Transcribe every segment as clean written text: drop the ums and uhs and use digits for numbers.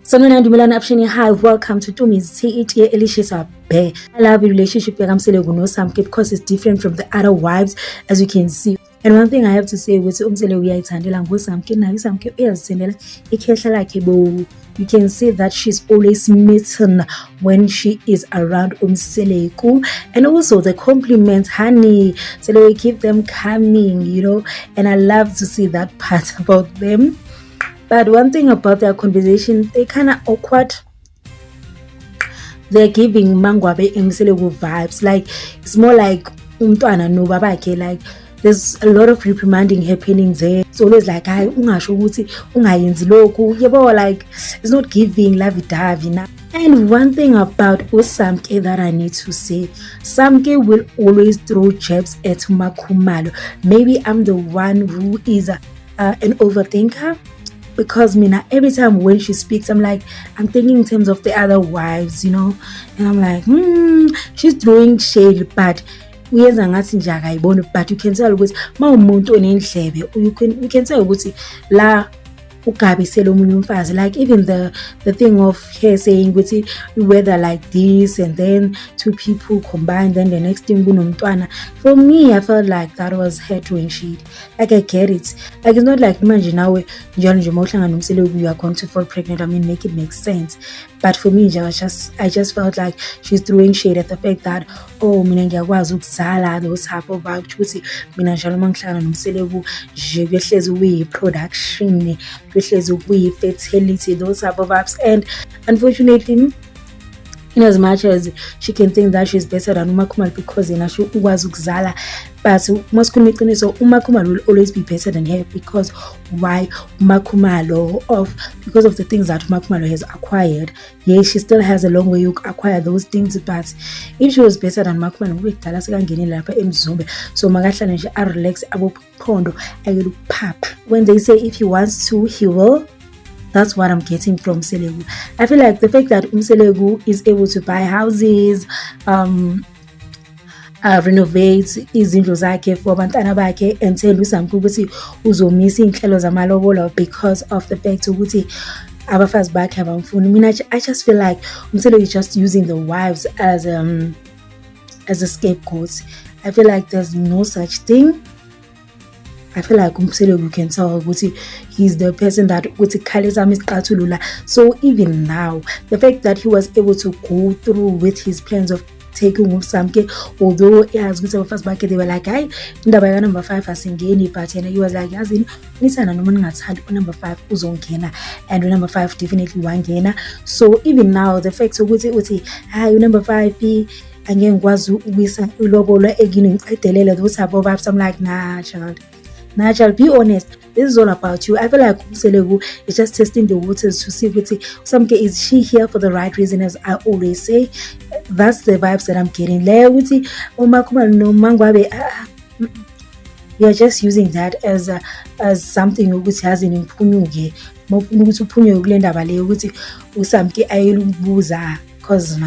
Sanibonani Dumelani Apsheni. Hi, welcome to Tumi's Tea Elishisa Bear. I love the relationship with Umselegu no Samke because it's different from the other wives, as you can see. And one thing I have to say with Umselegu uyayithandela ngoSamke nayo iSamke uyazithandela ikhehla lakhe bo. You can see that she's always smitten when she is around Umselegu. And also the compliments, honey, so they keep them coming, you know. And I love to see that part about them. But one thing about their conversation, they kind of awkward. They're giving Mangwabe Umselegu vibes. Like, it's more like umntwana no babake. Like, there's a lot of reprimanding happening there. It's always like, "Hayi ungasho ukuthi ungayenzi lokhu." Yebo, like, it's not giving lovey-dovey now. And one thing about Samke that I need to say, Samke will always throw jabs at Makhumalo. Maybe I'm the one who is an overthinker. Because Mina, every time when she speaks, I'm thinking in terms of the other wives, you know, and I'm like, she's throwing shade, but you can tell ukuthi mawumuntu onendlebe you can tell ukuthi la ugabisela omunye umfazi, like even the thing of her saying ukuthi whether like this and then two people combined, then the next thing kunomntwana. For me, I felt like that was her throwing shade. Like, I get it. Like, it's not like imagine now njalo nje mawuhlangana nomselegu you are going to fall pregnant. I mean, make it make sense. But for me, I just felt like she's throwing shade at the fact that, oh, mina ngiyakwazi ukuzala, those type of vibes ukuthi mina njalo mangihlangana nomselegu nje kuyehlezi kuyi-production, kuyehlezi kuyi-fertility, those type of vibes. And unfortunately, in as much as she can think that she's better than uMakhumalo because she ukwazi ukuzala, but masikhuluma iqiniso, uMakhumalo will always be better than her. Because why? Because of the things that Makhumalo has acquired. Yes, she still has a long way to acquire those things, but if she was better than Makhumalo, bekudala sekangenile lapha eMzumbe. So makahlale nje relax abophondo ayelupap. When they say if he wants to, he will. That's what I'm getting from Umselegu. I feel like the fact that Umselegu is able to buy houses, renovate izindlu zakhe for abantwana bakhe, and tell uSamke ukuthi uzomisa inhlelo zamalobolo because of the fact ukuthi abafazi bakhe abamfuni. I just feel like Umselegu is just using the wives as a scapegoat. I feel like there's no such thing. I feel like Umselegu can tell he's the person that so even now, the fact that he was able to go through with his plans of taking Samke, although he has good first back, they were like, "Hey, number 5 asingeni," but he was like, "Yazini, nisana noma ningathandi number 5 uzonkena, and number 5 definitely wangena." So even now, the fact ukuthi hayi number 5 angeke ngikwazi ukuwisa ilobolo egini ngicedelela those type of vibes. I'm like, nah, child. Natural, be honest. This is all about you. I feel like Umselegu is just testing the waters to see what Samke, is she here for the right reason, as I always say. That's the vibes that I'm getting. You're just using that as something which has an imphunyuke. Ukuthi uphunyuke kule ndaba le ukuthi uSamke ayelubuza cause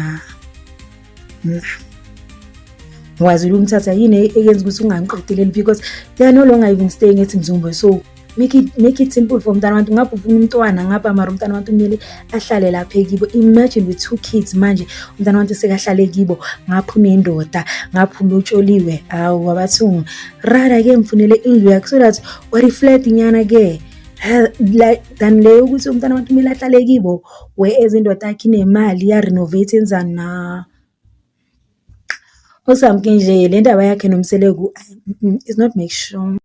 wazulu umthatha yini eyenza ukuthi ungamqedeleli, because they are no longer even staying at Mzumbe. So make it simple for umntana wantu. Ngapha ufuna umntwana ngapha mara umntana wantu kumele ahlale lapha ekibo. Imagine with 2 kids manje umntana wantu sekahlale ekibo, ngapha unendoda, ngapha ulotsholiwe, awu abathungu. Rather ke mfunele indlu yakhe so that wa reflect nyana ke like than leyo ukuthi umntana wantu kumele ahlale ekibo whereas indoda yakhe inemali ya renovate enzani na uSamke nje le ndaba yakhe noMselegu is not make sure.